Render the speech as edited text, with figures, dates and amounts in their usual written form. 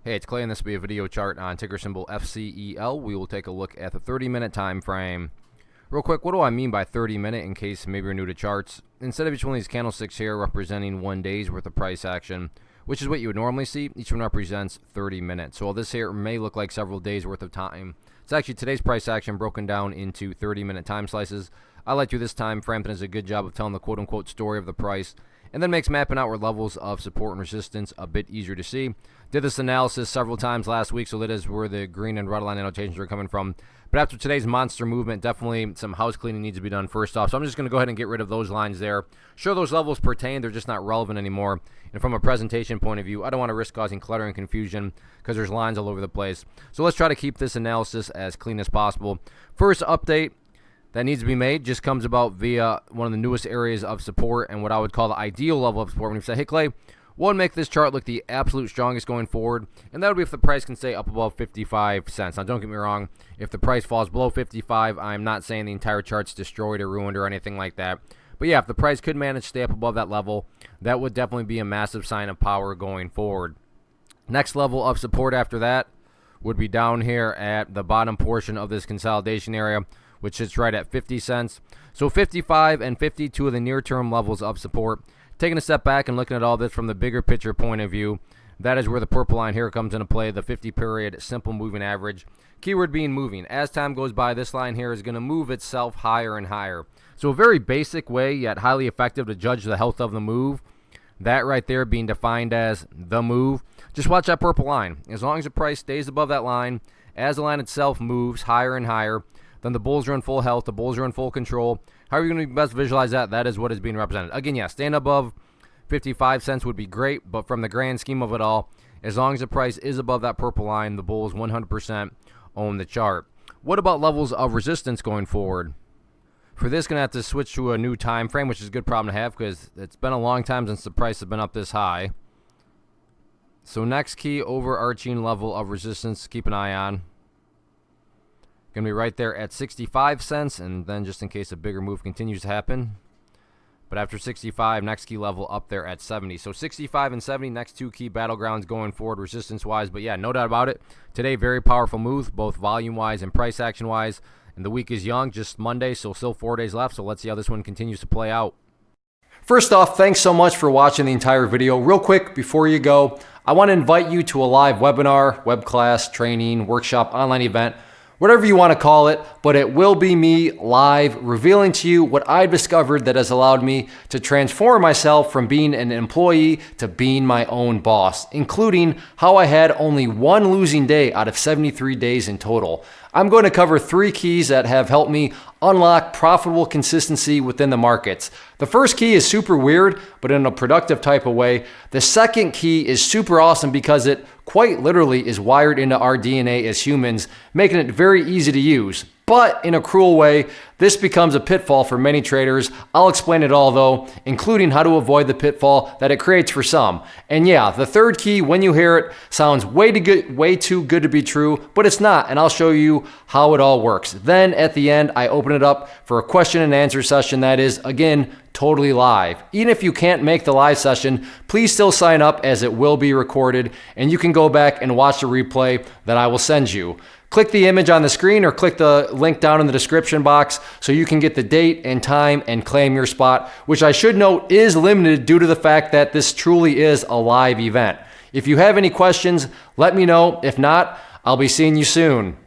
Hey, it's Clay, and this will be a video chart on ticker symbol FCEL. We will take a look at the 30-minute time frame. Real quick, what do I mean by 30-minute in case maybe you're new to charts? Instead of each one of these candlesticks here representing 1 day's worth of price action, which is what you would normally see, each one represents 30 minutes. So while this here may look like several days worth of time, it's actually today's price action broken down into 30-minute time slices. I like to this time frame that does a good job of telling the quote-unquote story of the price, and then makes mapping outward levels of support and resistance a bit easier to see. Did this analysis several times last week, so that is where the green and red line annotations are coming from. But after today's monster movement, definitely some house cleaning needs to be done first off. So I'm just going to go ahead and get rid of those lines there. Sure, those levels pertain, they're just not relevant anymore. And from a presentation point of view, I don't want to risk causing clutter and confusion because there's lines all over the place. So let's try to keep this analysis as clean as possible. First update that needs to be made just comes about via one of the newest areas of support and what I would call the ideal level of support. When you say, hey Clay, what would make this chart look the absolute strongest going forward? And that would be if the price can stay up above 55 cents. Now don't get me wrong, if the price falls below 55, I'm not saying the entire chart's destroyed or ruined or anything like that. But yeah, if the price could manage to stay up above that level, that would definitely be a massive sign of power going forward. Next level of support after that would be down here at the bottom portion of this consolidation area, which sits right at 50 cents. So 55 and 52 are the near-term levels of support. Taking a step back and looking at all this from the bigger picture point of view, that is where the purple line here comes into play, the 50-period simple moving average. Keyword being moving. As time goes by, this line here is going to move itself higher and higher. So a very basic way, yet highly effective to judge the health of the move. That right there being defined as the move. Just watch that purple line. As long as the price stays above that line, as the line itself moves higher and higher, then the bulls are in full health, the bulls are in full control. How are you going to best visualize that? That is what is being represented. Again, yeah, staying above 55 cents would be great, but from the grand scheme of it all, as long as the price is above that purple line, the bulls 100% own the chart. What about levels of resistance going forward? For this, going to have to switch to a new time frame, which is a good problem to have because it's been a long time since the price has been up this high. So next key overarching level of resistance, keep an eye on. Going to be right there at 65 cents, and then just in case a bigger move continues to happen. But after 65, next key level up there at 70. So 65 and 70, next two key battlegrounds going forward resistance-wise. But yeah, no doubt about it. Today, very powerful move, both volume-wise and price action-wise. And the week is young, just Monday, so still 4 days left. So let's see how this one continues to play out. First off, thanks so much for watching the entire video. Real quick, before you go, I want to invite you to a live webinar, web class, training, workshop, online event, whatever you want to call it, but it will be me live revealing to you what I've discovered that has allowed me to transform myself from being an employee to being my own boss, including how I had only one losing day out of 73 days in total. I'm going to cover 3 keys that have helped me unlock profitable consistency within the markets. The first key is super weird, but in a productive type of way. The second key is super awesome because it quite literally is wired into our DNA as humans, making it very easy to use. But in a cruel way, this becomes a pitfall for many traders. I'll explain it all though, including how to avoid the pitfall that it creates for some. And yeah, the third key, when you hear it, sounds way too good to be true, but it's not, and I'll show you how it all works. Then at the end, I open it up for a question and answer session that is, again, totally live. Even if you can't make the live session, please still sign up as it will be recorded, and you can go back and watch the replay that I will send you. Click the image on the screen or click the link down in the description box so you can get the date and time and claim your spot, which I should note is limited due to the fact that this truly is a live event. If you have any questions, let me know. If not, I'll be seeing you soon.